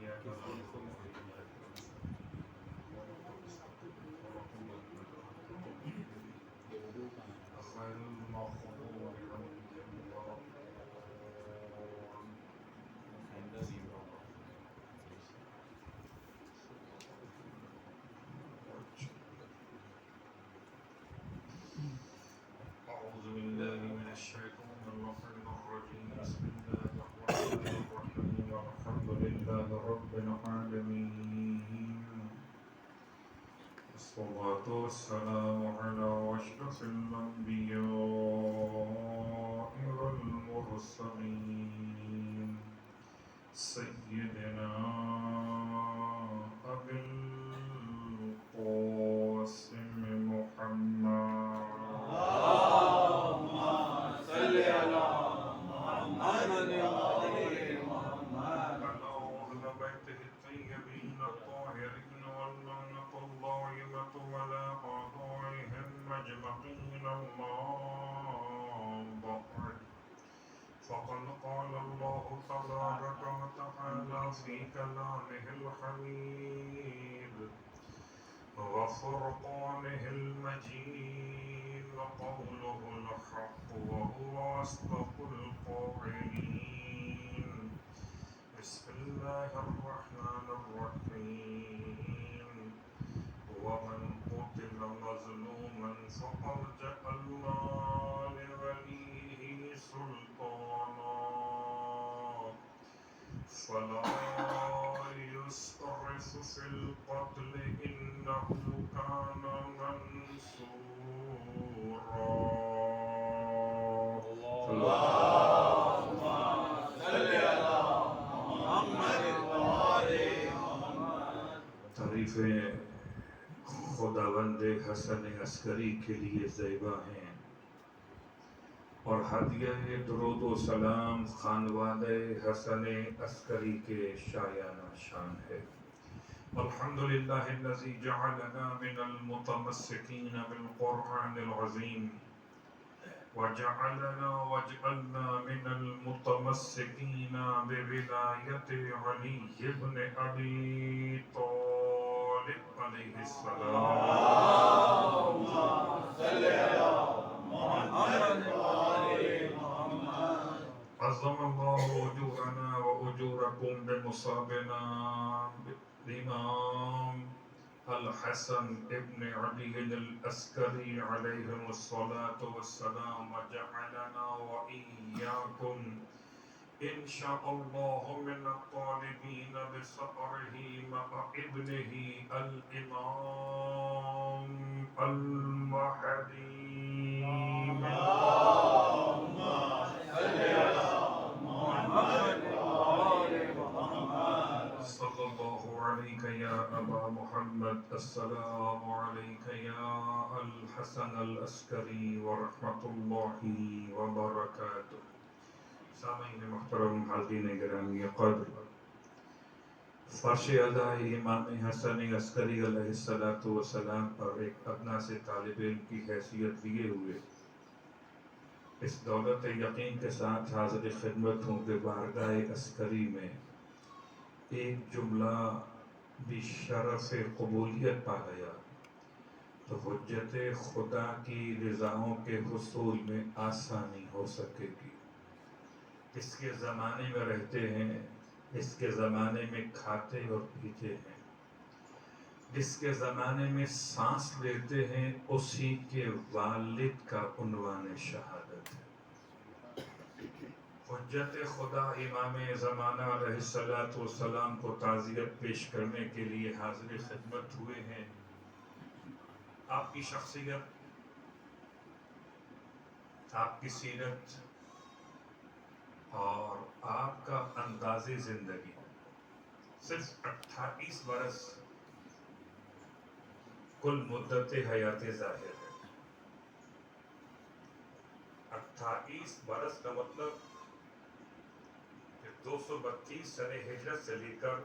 أعوذ بالله من الشيطان اللعين الرجيم بسم الله الرحمن الرحيم الحمد لله رب العالمين والصلاة والسلام على أشرف الأنبياء والمرسلين سيدنا أبي القاسم محمد الطيبين الطاهرين واللعنة الظالمة ولا أعضائهم أجمعين الله بعد فقد قال الله تبارك وتعالى في كلامه الحميد وفرقانه المجيد وقوله الحق وهو أصدق القائلين بسم الله الرحمن الرحيم ومن قتل مظلوما فقد جعلنا لوليه سلطانا فلا يسرف في القتل إنه كان منصورا تعریفیں خداوند حسن عسکری کے لیے زیبا ہیں اور ہدیہ درود و سلام خانوادہ حسن عسکری کے شایانہ شان ہے. الحمدللہ الذی جعلنا من المتمسکین بالقرآن العظیم وجعلنا من المتمسکین بولایت علی بن ابی طالب علیہ السلام. عظم اللہ اجورنا واجورکم بمصابنا الامام الحسن ابن علی العسکری علیہ الصلاة والسلام وجعلنا وإياكم إن شاء الله من الطالبين بصبره مع ابنه الإمام المهدي. اللهم صل على محمد وآل محمد. صلى الله عليك يا أبا محمد. السلام عليك يا الحسن العسكري ورحمة الله وبركاته. سامعین محترم، حاضرین گرامی قدر، فرش ادائی امام حسن عسکری علیہ السلام پر ایک ادنا سے طالب علم کی حیثیت لیے ہوئے اس دولت یقین کے ساتھ حاضر خدمت ہوں کہ بارگاہ عسکری میں ایک جملہ بھی شرف قبولیت پا گیا تو حجت خدا کی رضاؤں کے حصول میں آسانی ہو سکے گی. اس کے زمانے میں رہتے ہیں، اس کے زمانے میں کھاتے اور پیتے ہیں، جس کے زمانے میں سانس لیتے ہیں اسی کے والد کا عنوان شہادت ہے. حجت خدا امام زمانہ علیہ السلام کو تعزیت پیش کرنے کے لیے حاضر خدمت ہوئے ہیں. آپ کی شخصیت، آپ کی سیرت اور آپ کا انداز زندگی صرف 28 برس کل مدت حیات ظاہر ہے. 28 برس کا مطلب کہ 232 سن ہجرت سے لے کر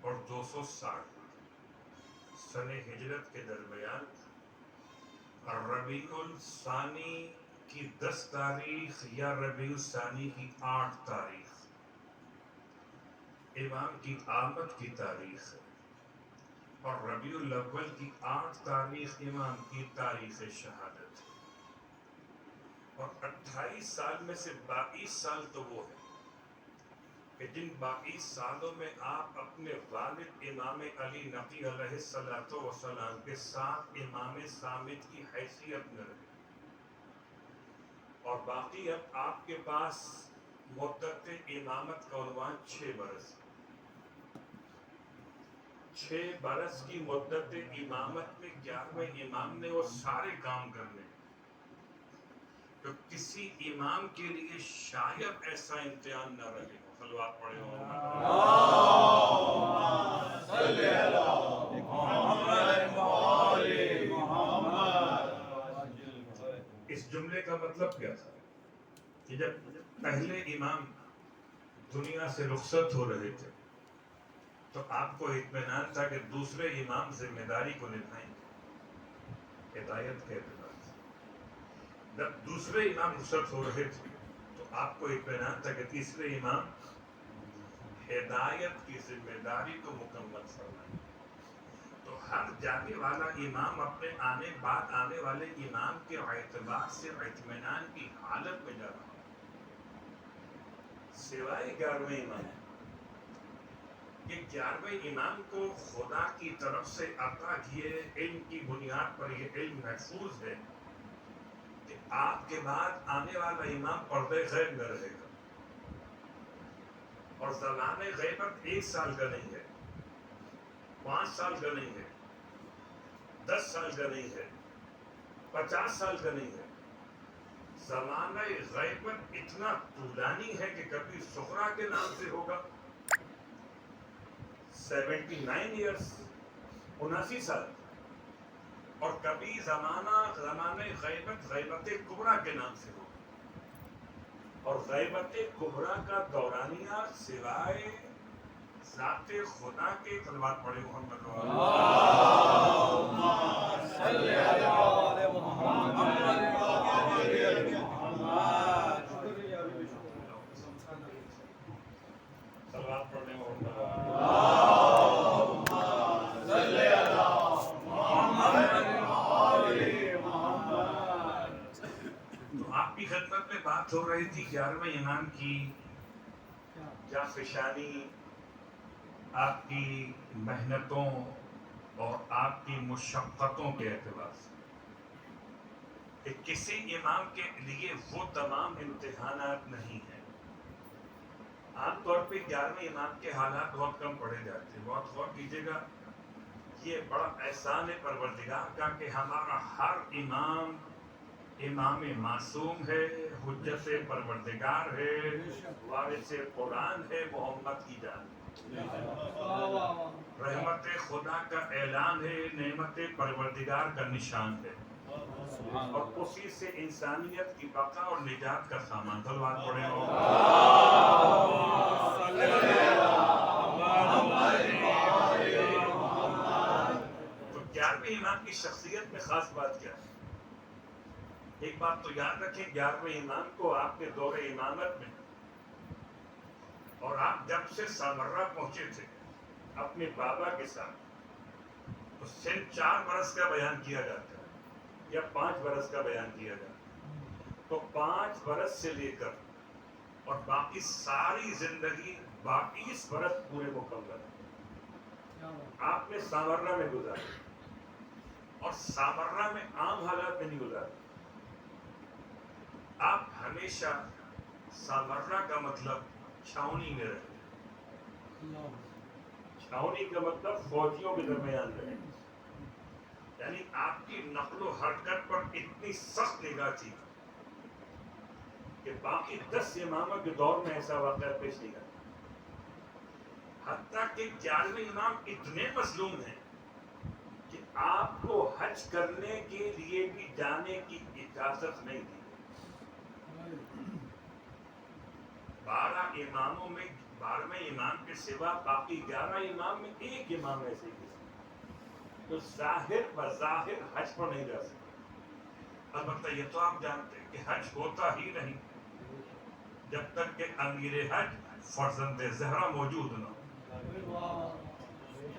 اور 260 سن ہجرت کے درمیان ربیع الثانی کی 10 تاریخ یا ربیع الثانی کی 8 تاریخ امام کی آمد کی تاریخ ہے، اور ربیع الاول کی 8 تاریخ امام کی تاریخ شہادت ہے، اور 28 سال میں سے 22 سال تو وہ ہے کہ جن 22 سالوں میں آپ اپنے والد امام علی نقی علیہ السلام کے ساتھ امام صامت کی حیثیت میں رہے، اور باقی اب آپ کے پاس مدت امامت کا عنوان 6 برس، 6 برس کی مدت امامت میں 11ویں امام نے وہ سارے کام کرنے تو کسی امام کے لیے شاید ایسا امتحان نہ رہے ہو۔ صلوات پڑھے ہو اس جملے کا مطلب کیا تھا کہ جب پہلے امام دنیا سے رخصت ہو رہے تھے تو آپ کو اطمینان تھا کہ دوسرے امام ذمہ داری کو نبھائیں گے، ہدایت کے اعتبار سے۔ جب دوسرے امام رخصت ہو رہے تھے تو آپ کو اطمینان تھا کہ تیسرے امام ہدایت کی ذمہ داری کو مکمل فرمائیں گے۔ تو ہر جانے والا امام اپنے بعد آنے والے امام کے اعتبار سے اطمینان کی حالت میں جا رہا ہے، سوائے 11ویں امام۔ یہ 11ویں امام کو خدا کی طرف سے عطا کیے علم کی بنیاد پر یہ علم محفوظ ہے کہ آپ کے بعد آنے والا امام پردے غیب میں رہے گا، اور زمان غیبت 1 سال کا نہیں ہے، 5 سال کا نہیں ہے، 10 سال کا نہیں ہے، 50 سال کا نہیں ہے۔ زمانہ غیبت اتنا طولانی ہے کہ کبھی سغرا کے نام سے ہوگا 79 ایئرس، 79 سال، اور کبھی زمانہ غیبت کبریٰ کے نام سے ہوگا، اور غیبت کبریٰ کا دورانیہ سوائے ذات خدا کے صلوات پڑھے محمد صلی اللہ علیہ محمد صلوات پڑھنے تو آپ کی خدمت میں بات ہو رہی تھی 11ویں امام کی جافشانی، آپ کی محنتوں اور آپ کی مشقتوں کے اعتبار سے کہ کسی امام کے لیے وہ تمام امتحانات نہیں ہیں۔ عام طور پہ 11ویں امام کے حالات بہت کم پڑھے جاتے ہیں۔ بہت غور کیجیے گا، یہ بڑا احسان ہے پروردگار کا کہ ہمارا ہر امام امام معصوم ہے، حجت پروردگار ہے، وارث قرآن ہے، محمد کی جان، رحمت خدا کا اعلان ہے، نعمت پروردگار کا نشان ہے، اور اسی سے انسانیت کی بقا اور نجات کا سامان۔ صلوات پڑھے ہو تو 11ویں امام کی شخصیت میں خاص بات کیا ہے؟ ایک بات تو یاد رکھیں، 11ویں امام کو آپ کے دور امامت میں، اور آپ جب سے سامرہ پہنچے تھے اپنے بابا کے ساتھ، تو سن 4 برس کا بیان کیا جاتا ہے یا 5 برس کا بیان کیا جاتا ہے، تو 5 برس سے لے کر اور باقی ساری زندگی 22 برس پورے مکمل آپ نے سامرہ میں گزارے، اور سامرہ میں عام حالات میں نہیں گزارے۔ آپ ہمیشہ سامرہ کا مطلب چھاؤنی میں رہے، چھاؤنی کا مطلب فوجیوں کے درمیان رہے، یعنی آپ کی نقل و حرکت پر اتنی سخت نگاہ تھی کہ باقی 10 اماموں کے دور میں ایسا واقعہ پیش نہیں آیا۔ حتیٰ کہ 11ویں امام اتنے مظلوم ہیں کہ آپ کو حج کرنے کے لیے بھی جانے کی اجازت نہیں دی۔ 12 اماموں میں 12ویں امام کے سوا باقی 11 امام میں ایک امام ایسے ہی تو ظاہر بظاہر حج پر نہیں جا سکتے۔ البتہ یہ تو آپ جانتے ہیں کہ حج ہوتا ہی نہیں جب تک کہ امیر حج فرزند زہرا موجود نہ ہو،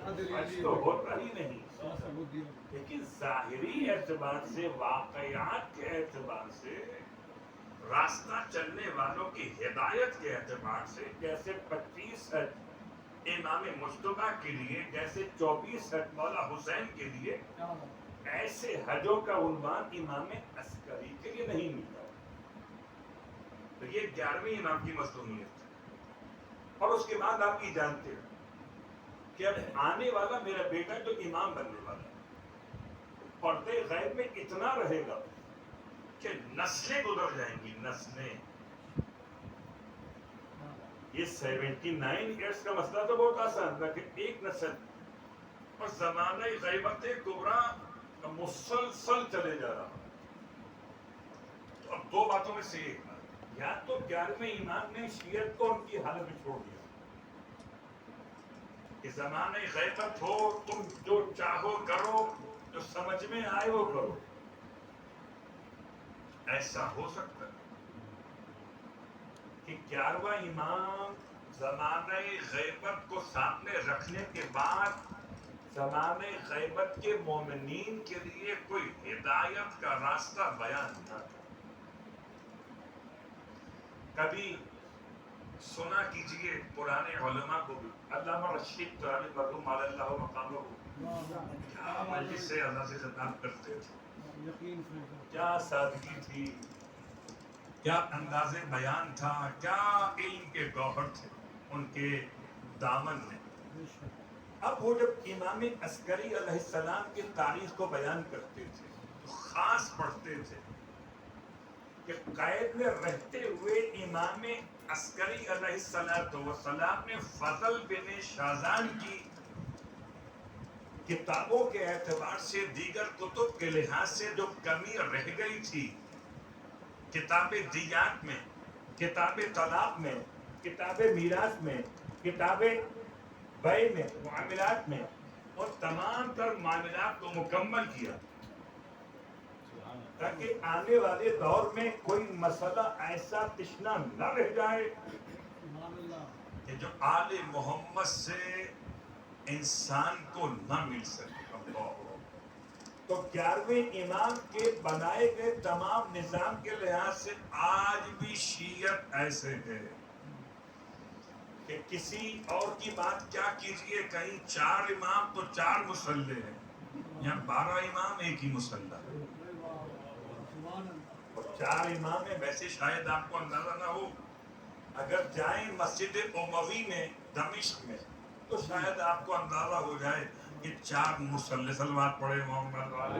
حج تو ہوتا ہی نہیں، لیکن ظاہری اعتبار سے، واقعات کے اعتبار سے، راستہ چلنے والوں کی ہدایت کے اعتبار سے، جیسے 25 حج امام مجتبیٰ کے لیے، جیسے 24 حج مولا حسین کے لیے، ایسے حجوں کا عنوان امام عسکری کے لیے نہیں ملتا۔ تو یہ 11ویں امام کی مصدومیت ہے۔ اور اس کے بعد آپ یہ جانتے ہیں کہ اب آنے والا میرا بیٹا جو امام بننے والا ہے، پردے غیب میں اتنا رہے گا کہ نسلیں گزر جائیں گی، نسلیں۔ یہ 79 ایئرس کا مسئلہ تو بہت آسان تھا کہ ایک نسل، اور زمانہ غیبت کبریٰ مسلسل چلے جا رہا۔ تو اب دو باتوں میں سے ایک، یا تو 11ویں امام نے شیعت کو ان کی حالت میں چھوڑ دیا کہ زمانہ غیبت ہو، تم جو چاہو کرو، جو سمجھ میں آئے وہ کرو۔ ایسا ہو سکتا ہے کہ 11واں امام زمانہ غیبت کو سامنے رکھنے کے بعد زمانہ غیبت کے مومنین کے لیے کوئی ہدایت کا راستہ بیان نہ کرے۔ کبھی سنا کیجئے پرانے علماء کو بھی، علامہ رشید طالب مرحوم علی اللہ مقامہ کو، کیا مجلس سے اللہ سے خطاب کرتے تھے، کیا سادگی تھی، کیا انداز بیان تھا، کیا علم کے گوہر تھے ان کے دامن میں۔ اب وہ جب امام عسکری علیہ السلام کی تاریخ کو بیان کرتے تھے تو خاص پڑھتے تھے کہ قید میں رہتے ہوئے امام عسکری علیہ السلام نے فضل بن شازان کی کتابوں کے اعتبار سے، دیگر کتب کے لحاظ سے جو کمی رہ گئی تھی، کتاب دیات میں، کتاب طلاق میں، کتاب میراث میں، کتاب بیع میں، معاملات میں، اور تمام تر معاملات کو مکمل کیا تاکہ آنے والے دور میں کوئی مسئلہ ایسا تشنا نہ رہ جائے کہ جو آل محمد سے انسان کو نہ مل سکے۔ تو 11ویں امام کے بنائے گئے تمام نظام کے لحاظ سے آج بھی شیعت ایسے ہے کہ کسی اور کی بات کیا کیجئے، کہیں 4 امام تو 4 مصلے ہیں، یہاں 12 امام ایک ہی مصلی ہے، اور 4 امام ہیں۔ ویسے شاید آپ کو اندازہ نہ ہو، اگر جائیں مسجد اموی میں دمشق میں تو شاید آپ کو اندازہ ہو جائے کہ 4 مصلی۔ صلوات پڑھے محمد والے۔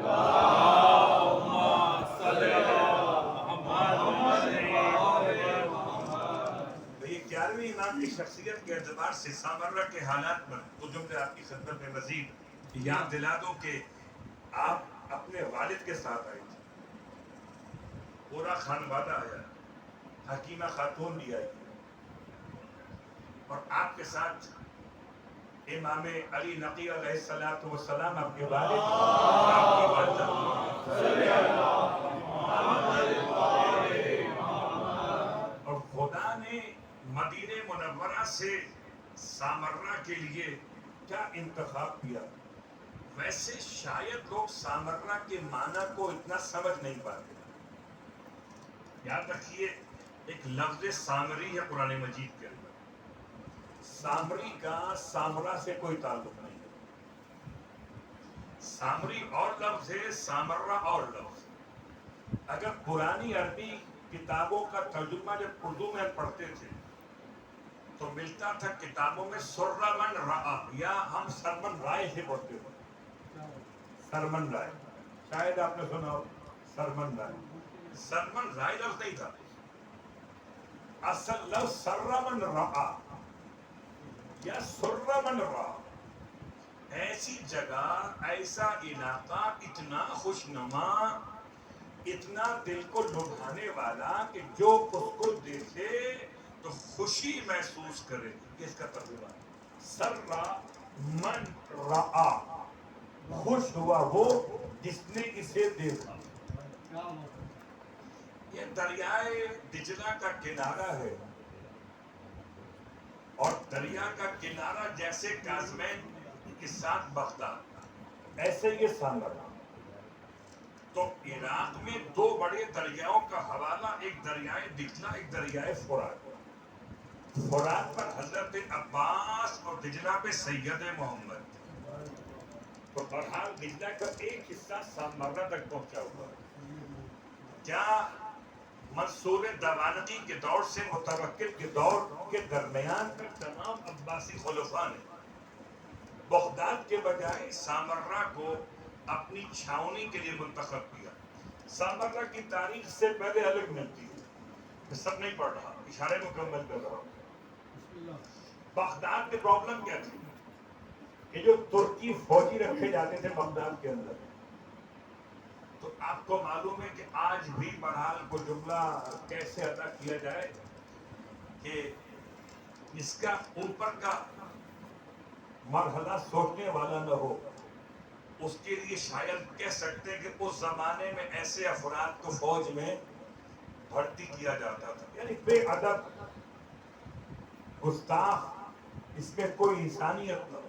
تو یہ 11ویں امام کی شخصیت کے اعتبار سے سامرہ کے حالات پر کچھ جملے آپ کی خدمت میں مزید یاد دلا دو کہ آپ اپنے والد کے ساتھ آئے تھے، پورا خانوادہ آیا، حکیمہ خاتون بھی آئی، اور آپ کے ساتھ امام علی نقی علیہ السلام آپ کے والد، آپ کی والدہ، اور خدا نے مدینہ منورہ سے سامرہ کے لیے کیا انتخاب کیا۔ ویسے شاید لوگ سامرہ کے معنی کو اتنا سمجھ نہیں پاتے۔ یاد رکھیے ایک لفظ سامری ہے قرآن مجید کے اندر، سامری کا سامرا سے کوئی تعلق نہیں ہے۔ سامری اور لفظ ہے، سامرا اور لفظ۔ اگر پرانی عربی کتابوں کا ترجمہ جب اردو میں پڑھتے تھے تو ملتا تھا کتابوں میں سرمن رعا، یا ہم سرمن رائے سے پڑھتے تھے، سرمن رائے، شاید آپ نے سنا ہو سرمن رائے۔ سرمن رائے لفظ نہیں تھا، اصل لفظ سرمن رعا یا سرمن رعا، ایسی جگہ، ایسا علاقہ اتنا خوشنما، اتنا دل کو لبھانے والا کہ جو اس کو دیکھے تو خوشی محسوس کرے۔ اس کا ترجمہ سرا من رعا، خوش ہوا وہ جس نے اسے دیکھا۔ یہ دریائے دجلہ کا کنارہ ہے، اور دریا کا کنارہ جیسے کاظمین کے ساتھ بغداد، ایسے یہ سامرا۔ تو عراق میں دو بڑے دریاؤں کا حوالہ، ایک دریائے دجلہ، ایک دریائے فرات۔ فرات پر حضرت عباس اور دجلہ پہ سید محمد۔ تو بہرحال دجلہ کا ایک حصہ سامرا تک پہنچا ہوا ہے۔ کیا منصور دوانقی کے دور سے متوکل کے دور کے درمیان کا تمام عباسی خلفاء نے بغداد کے بجائے سامرا کو اپنی چھاونی کے لیے منتخب کیا۔ سامرا کی تاریخ سے پہلے الگ ملتی ہے، میں سب نہیں پڑھ رہا، اشارے مکمل کر رہا ہوں۔ بغداد کی پرابلم کیا تھی کہ جو ترکی فوجی رکھے جاتے تھے بغداد کے اندر، تو آپ کو معلوم ہے کہ آج بھی بہرحال کو جملہ کیسے ادا کیا جائے کہ اس کا اوپر کا مرحلہ سوچنے والا نہ ہو، اس کے لیے شاید کہہ سکتے ہیں کہ اس زمانے میں ایسے افراد کو فوج میں بھرتی کیا جاتا تھا، یعنی بے ادب، گستاخ، اس میں کوئی انسانیت نہ ہو۔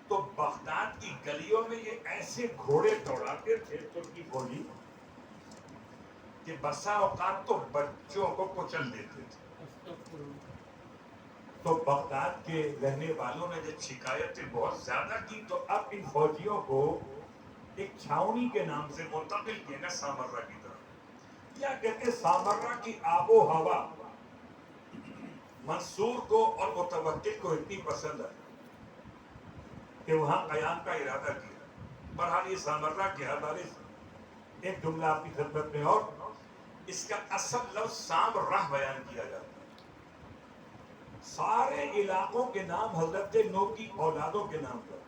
تو بغداد کی گلیوں میں یہ ایسے گھوڑے دوڑاتے تھے ترکی فوجی کہ بسا اوقات تو بچوں کو کچل دیتے تھے۔ تو بغداد کے رہنے والوں نے جب شکایتیں بہت زیادہ کی تو اب ان فوجیوں کو ایک چھاونی کے نام سے منتقل کیا گیا سامرا کی طرف۔ یا کہتے سامرا کی آب و ہوا منصور کو اور متوکل کو اتنی پسند ہے کہ وہاں قیام کا ارادہ کیا۔ بہرحال یہ سامرا کے حوالے سے ایک جملہ آپ کی خدمت میں، اور اس کا اصل لفظ سام راہ بیان کیا جاتا ہے۔ سارے علاقوں کے نام حضرت نو کی اولادوں کے نام پر،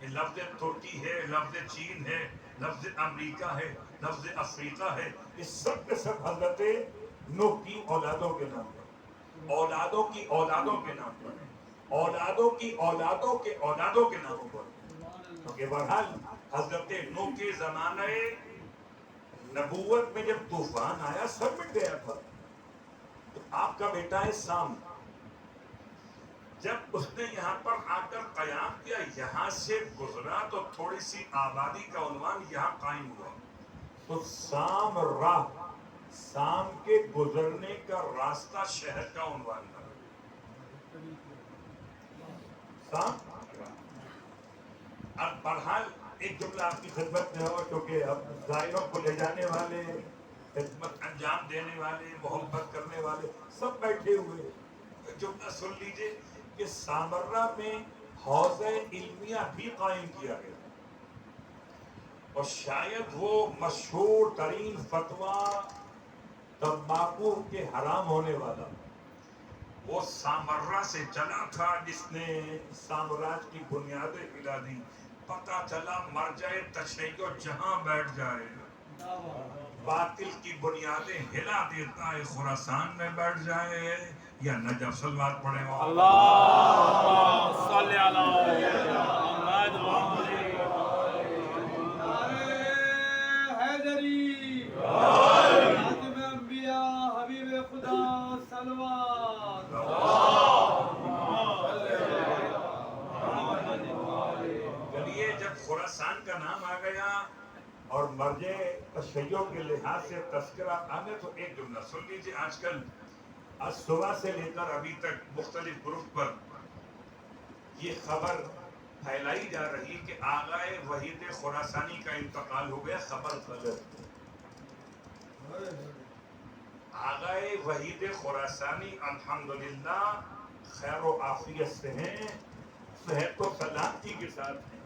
یہ لفظ ترکی ہے، لفظ چین ہے، لفظ امریکہ ہے، لفظ افریقہ ہے، یہ سب کے سب حضرت نو کی اولادوں کے نام پر، اولادوں کی اولادوں کے نام پر، اولادوں کی اولادوں کے اولادوں کے ناموں پر۔ کیونکہ بہرحال حضرت نو کے زمانے نبوت میں جب طوفان آیا سب مٹ گیا تھا، تو آپ کا بیٹا ہے سام، جب اس نے یہاں پر آ کر قیام کیا، یہاں سے گزرا تو تھوڑی سی آبادی کا عنوان یہاں قائم ہوا، تو سام راہ، سام کے گزرنے کا راستہ شہر کا عنوان تھا، سام راہ۔ اب بہرحال ایک جملہ آپ کی خدمت میں ہو، کیونکہ اب زائروں کو لے جانے والے، خدمت انجام دینے والے، محبت کرنے والے سب بیٹھے ہوئے، جملہ سن لیجئے کہ سامرا میں حوض علمیہ بھی قائم کیا گیا، اور شاید وہ مشہور ترین فتویٰ تمباکو کے حرام ہونے والا وہ سامرا سے چلا تھا، جس نے سامراج کی بنیادیں ہلا دی۔ پتہ چلا مرجع تشیع جہاں بیٹھ جائے، باطل کی بنیادیں ہلا دیتا ہے، خراسان میں بیٹھ جائے یا نجف۔ صلوات پڑھیں اللہم صلی علی محمد حیدری خاتم انبیاء حبیب خدا صلوات۔ چلیے، جب خراسان کا نام آ گیا اور مرجع تشیع کے لحاظ سے تذکرہ آنے، تو ایک جملہ سن لیجیے۔ آج کل آج صبح سے لے کر ابھی تک مختلف گروپ پر یہ خبر پھیلائی جا رہی کہ آغائے وحید خراسانی کا انتقال ہو گیا، خبر غلط۔ آغائے وحید خراسانی الحمدللہ خیر و عافیت سے ہیں، صحت و سلامتی کے ساتھ ہیں،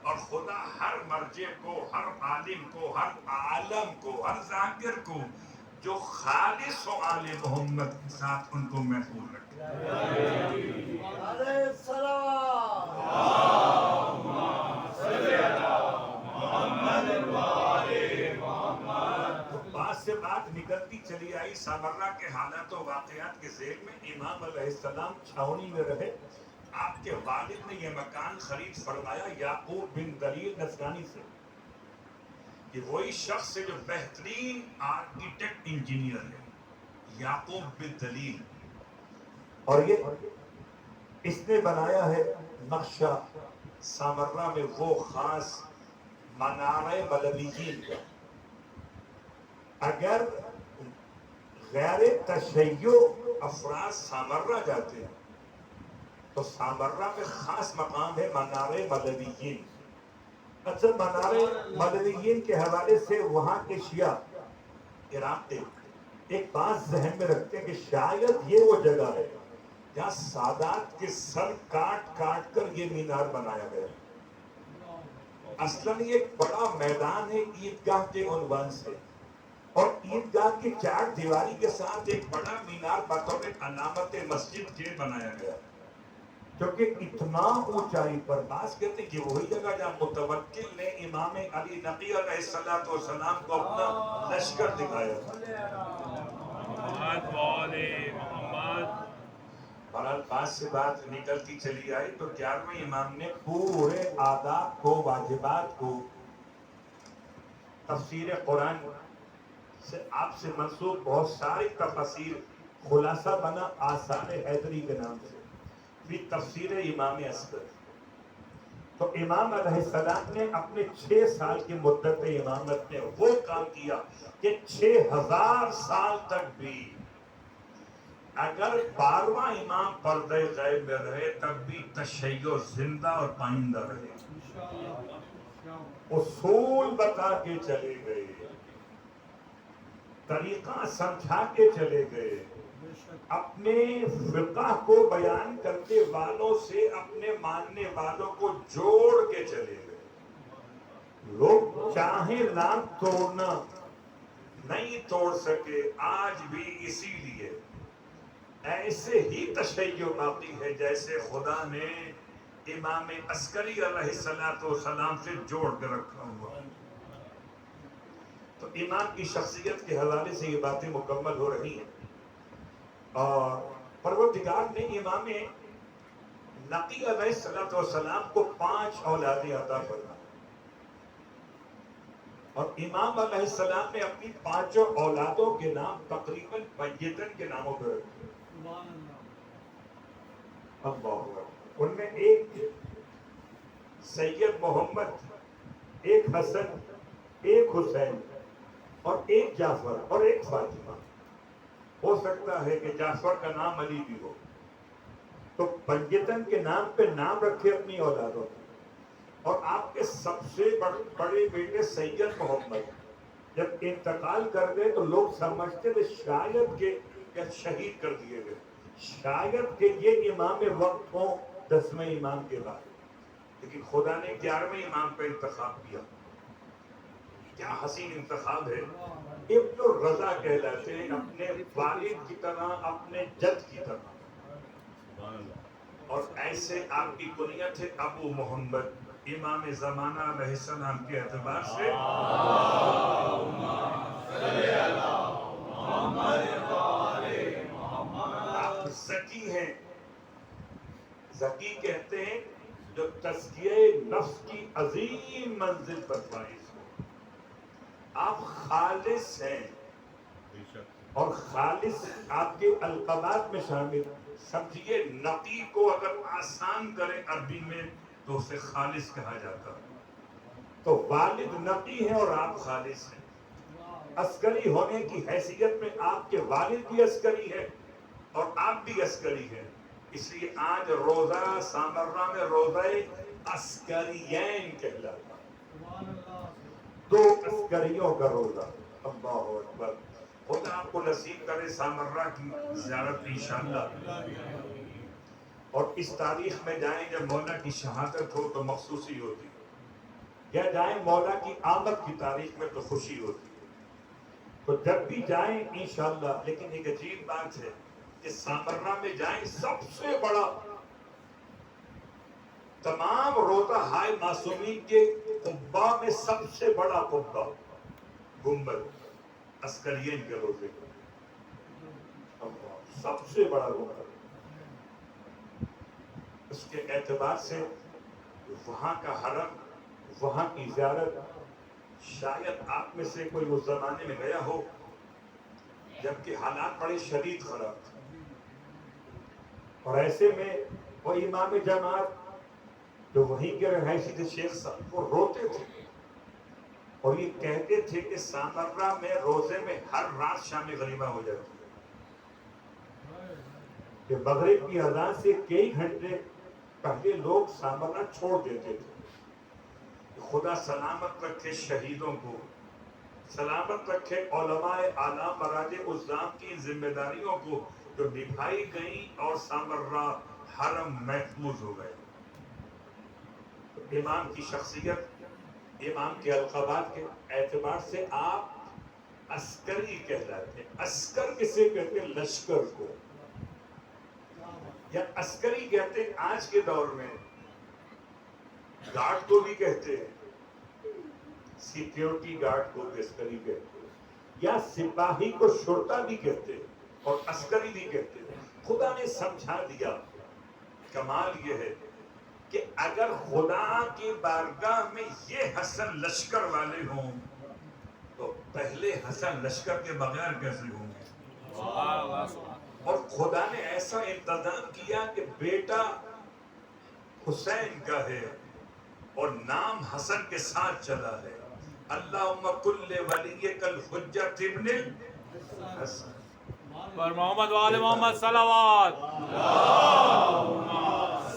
اور خدا ہر مرجع کو، ہر عالم کو، ہر عالم کو، ہر ذاکر کو جو خالص و آل محمد کے ساتھ ان کو محفوظ رکھے۔ علیہ السلام۔ تو بات سے بات نکلتی چلی آئی، سامرا کے حالات و واقعات کے ذیل میں امام علیہ السلام چھاونی میں رہے۔ آپ کے والد نے یہ مکان خرید فرمایا یعقوب بن دلیل نسرانی سے، کہ وہی شخص ہے جو بہترین آرکیٹیکٹ انجینئر ہے، یعقوب بن دلیل۔ اور یہ اس نے بنایا ہے نقشہ سامرہ میں وہ خاص منارۂ ملویین کا. اگر غیر تشیع افراد سامرہ جاتے ہیں تو سامرہ میں خاص مقام ہے منارۂ ملویین. اچھا، منارۂ ملویین کے حوالے سے وہاں کے شیعہ عراق کے ایک بات ذہن میں رکھتے ہیں کہ شاید یہ وہ جگہ ہے جہاں سادات کے سر کاٹ کاٹ کر یہ مینار بنایا گیا. اصلاً یہ ایک بڑا میدان ہے عیدگاہ کے عنوان سے، اور عیدگاہ کی چار دیواری کے ساتھ ایک بڑا مینار بطور علامت مسجد کے بنایا گیا، کیونکہ اتنا اونچائی پر. بعض کہتے ہیں کہ وہی جگہ جہاں متوکل نے امام علی نقی علیہ السلام کو اپنا لشکر دکھایا تھا. بہرحال بات سے بات نکلتی چلی آئی تو 11ویں امام نے پورے آداب کو، واجبات کو، تفسیر قرآن سے آپ سے منسوب بہت ساری تفاسیر، خلاصہ بنا آثار حیدری کے نام سے، بھی تفسیر امام اصغر. تو امام علیہ السلام نے اپنے 6 سال کی مدت امامت میں وہ کام کیا کہ 6000 سال تک بھی اگر 12واں امام پردہ غیب میں رہے تب بھی تشیع زندہ اور پائندہ رہے. اصول بتا کے چلے گئے، طریقہ سمجھا کے چلے گئے، اپنے فقہ کو بیان کرنے والوں سے اپنے ماننے والوں کو جوڑ کے چلے گئے. لوگ چاہیں نام توڑنا نہیں توڑ سکے آج بھی، اسی لیے ایسے ہی تشیع باقی ہے جیسے خدا نے امام عسکری علیہ السلام سے جوڑ کے رکھا ہوا. تو امام کی شخصیت کے حوالے سے یہ باتیں مکمل ہو رہی ہیں. اور پروردگار نے امام نقی علیہ السلام کو 5 اولادیں عطا فرمائیں، اور امام علیہ السلام نے اپنی 5 اولادوں کے نام تقریباً بیتن کے ناموں پر رکھے. ان میں ایک سید محمد، ایک حسن، ایک حسین، اور ایک جعفر اور ایک فاطمہ. ہو سکتا ہے کہ جعفر کا نام علی بھی ہو، تو پنجتن کے نام پہ نام رکھے اپنی اولادوں کو. اور آپ کے سب سے بڑے بیٹے سید محمد جب انتقال کر گئے تو لوگ سمجھتے تھے شاید کہ شہید کر دیے گئے، شاید کہ یہ امام وقت ہوں 10ویں امام کے بعد. لیکن خدا نے 11ویں امام پہ انتخاب کیا. کیا حسین انتخاب ہے. ابن الرضا کہلاتے ہیں، اپنے والد کی طرح، اپنے جد کی طرح. اور ایسے آپ کی کنیت ہے ابو محمد، امام زمانہ علیہ السلام کے اعتبار سے. آپ زکی ہیں. زکی کہتے ہیں جو تزکیہ نفس کی عظیم منزل پر فائز ہو. آپ خالص ہیں، اور خالص آپ کے القابات میں شامل. سمجھیے نقی کو اگر آسان کرے عربی میں تو اسے خالص کہا جاتا. تو والد نقی ہے اور آپ خالص ہیں. عسکری ہونے کی حیثیت میں آپ کے والد بھی عسکری ہے اور آپ بھی عسکری ہیں. اس لیے آج روزہ سامرہ میں روزہ عسکریین کہلاتا. 2 عسکریوں کا روزہ. اللہ اکبر. خدا آپ کو نصیب کرے سامرہ کی زیارت انشاءاللہ. اور اس تاریخ میں جائیں جب مولا کی شہادت ہو تو مخصوصی ہوتی، یا جائیں مولا کی آمد کی تاریخ میں تو خوشی ہوتی. تو جب بھی جائیں انشاءاللہ. لیکن ایک عجیب بات ہے کہ سامرہ میں جائیں سب سے بڑا، تمام روضہ ہائے معصومین کے قبہ میں سب سے بڑا قبہ گنبد عسکریین کے روزے کا. سب سے بڑا گنبد. اس کے اعتبار سے وہاں کا حرم، وہاں کی زیارت، شاید آپ میں سے کوئی اس زمانے میں گیا ہو جبکہ حالات بڑے شدید خراب تھے. اور ایسے میں وہ امام جماعت جو وہیں کے رہائشی تھے شیخ صاحب، وہ روتے تھے اور یہ کہتے تھے کہ سامرہ میں روزے میں ہر رات شام غریبہ ہو جاتی ہے، کہ مغرب کی اذان سے کئی گھنٹے پہلے لوگ سامرہ چھوڑ دیتے تھے۔ خدا سلامت رکھے شہیدوں کو، سلامت رکھے علماء اعلیٰ مراج عظام کی ذمہ داریوں کو جو نبھائی گئیں اور سامرہ حرم محفوظ ہو گئے۔ امام کی شخصیت، امام کے القابات کے اعتبار سے آپ عسکری کہلاتے ہیں۔ عسکر کسے کہتے ہیں؟ لشکر کو، یا عسکری کہتے ہیں آج کے دور میں گارڈ کو بھی کہتے ہیں، سیکیورٹی گارڈ کو عسکری کہتے ہیں، یا سپاہی کو شرطہ بھی کہتے ہیں اور عسکری بھی کہتے ہیں۔ خدا نے سمجھا دیا۔ کمال یہ ہے کہ اگر خدا کی بارگاہ میں یہ حسن لشکر والے ہوں تو پہلے حسن لشکر کے بغیر کیسے ہوں گے؟ اور خدا نے ایسا انتظام کیا کہ بیٹا حسین کا ہے اور نام حسن کے ساتھ چلا ہے۔ اللہم کل ولیک الحجۃ ابن الحسن۔ پر محمد وآل محمد صلوات،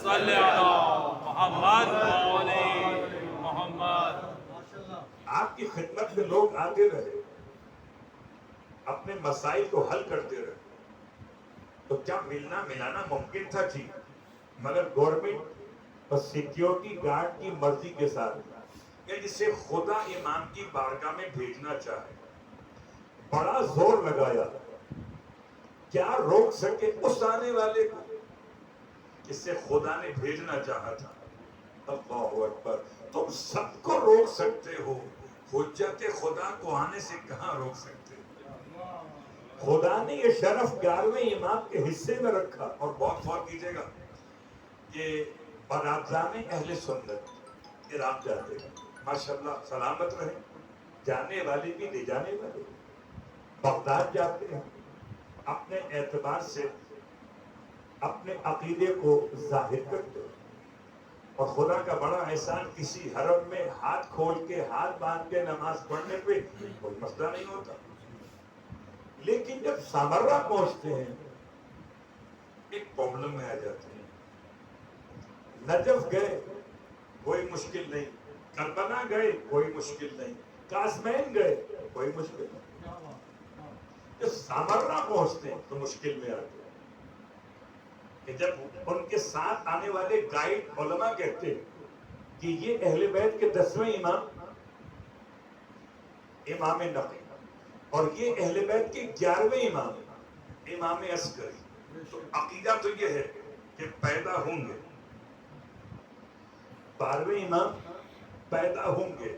صلی علی محمد وآل محمد۔ آپ کی خدمت میں لوگ آتے رہے، اپنے مسائل کو حل کرتے رہے، تو کیا ملنا ملانا ممکن تھا؟ جی، مگر گورنمنٹ اور سیکیورٹی گارڈ کی مرضی کے ساتھ، کہ جسے خدا امام کی بارگاہ میں بھیجنا چاہے، بڑا زور لگایا، کیا روک سکے اس آنے والے کو جس سے خدا نے بھیجنا چاہا تھا؟ اللہ اکبر۔ تم سب کو روک سکتے ہو، حجت خدا کو آنے سے کہاں روک سکتے ہو؟ خدا نے یہ شرف 11ویں امام کے حصے میں رکھا۔ اور بہت غور کیجئے گا کہ باراتزان اہل سنت عراق جاتے ہیں، ماشاءاللہ سلامت رہے، جانے والے بھی لے جانے والے، بغداد جاتے ہیں، اپنے اعتبار سے اپنے عقیدے کو ظاہر کرتے ہیں، اور خدا کا بڑا احسان، کسی حرم میں ہاتھ کھول کے ہاتھ باندھ کے نماز پڑھنے پہ کوئی مسئلہ نہیں ہوتا۔ لیکن جب سامرہ پہنچتے ہیں ایک پرابلم میں آ جاتے ہیں۔ نجف گئے کوئی مشکل نہیں، کربلا گئے کوئی مشکل نہیں، کاسمین گئے کوئی مشکل نہیں، جب سامرہ پہنچتے ہیں تو مشکل میں آتے ہیں کہ جب ان کے ساتھ آنے والے گائیڈ علماء کہتے ہیں کہ یہ اہل بیت کے 10ویں امام امام نقی اور یہ اہل بیت کے 11ویں امام امام عسکری، تو عقیدہ تو یہ ہے کہ پیدا ہوں گے 12ویں امام پیدا ہوں گے۔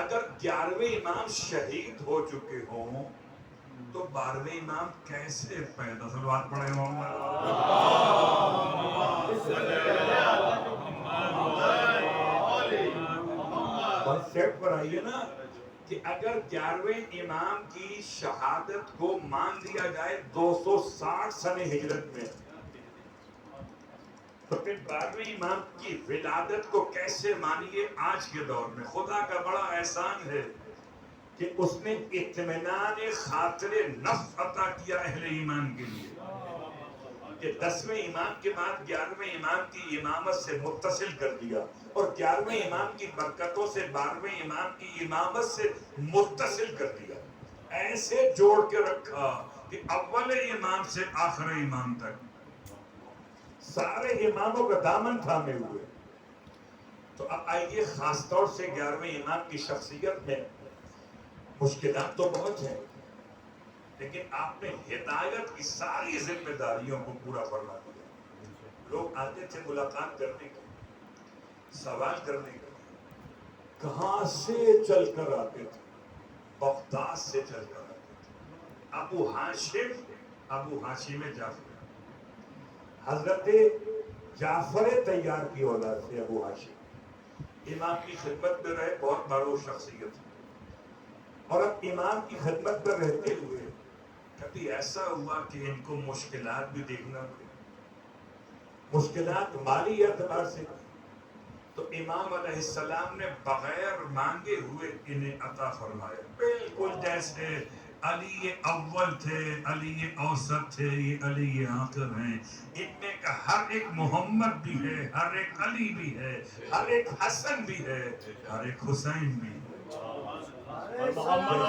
اگر 11ویں امام شہید ہو چکے ہوں تو 12ویں امام کیسے پیدا؟ صلوات پڑھیں محمد۔ سیٹ پر آئیے نا کہ اگر 11ویں امام کی شہادت کو مان لیا جائے 260 سنہ ہجرت میں، تو پھر 12ویں امام کی ولادت کو کیسے مانیے آج کے دور میں؟ خدا کا بڑا احسان ہے کہ اس نے اطمینان خاطر نفس عطا کیا اہل ایمان کے لیے، کہ 10ویں امام کے بعد 11ویں امام کی امامت سے متصل کر دیا، اور 11ویں امام کی برکتوں سے 12ویں امام کی امامت سے متصل کر دیا، ایسے جوڑ کے رکھا کہ اول امام سے آخر امام تک سارے اماموں کا دامن تھامے ہوئے۔ تو اب آئیے خاص طور سے 11ویں امام کی شخصیت میں مشکلات تو بہت ہیں، لیکن آپ نے ہدایت کی ساری ذمہ داریوں کو پورا فرما دیا۔ لوگ آتے تھے ملاقات کرنے کے، سوال کرنے کے، کہاں سے چل کر آتے تھے؟ بغداد سے چل کر آتے تھے۔ ابو ہاشم جعفر، حضرت جعفر تیار کی اولاد سے ابو ہاشم امام کی خدمت میں رہے، بہت بڑو شخصیت، اور اب امام کی خدمت میں رہتے ہوئے کبھی ایسا ہوا کہ ان کو مشکلات بھی دیکھنا پڑی، مشکلات مالی اعتبار سے، تو امام علیہ السلام نے بغیر مانگے ہوئے انہیں عطا فرمایا، بالکل جیسے علی اول تھے، علی اوسط تھے، یہ علی آخر ہیں۔ ان میں کا ہر ایک محمد بھی ہے، ہر ایک علی بھی ہے، ہر ایک حسن بھی ہے، ہر ایک حسین بھی ہے۔ محمد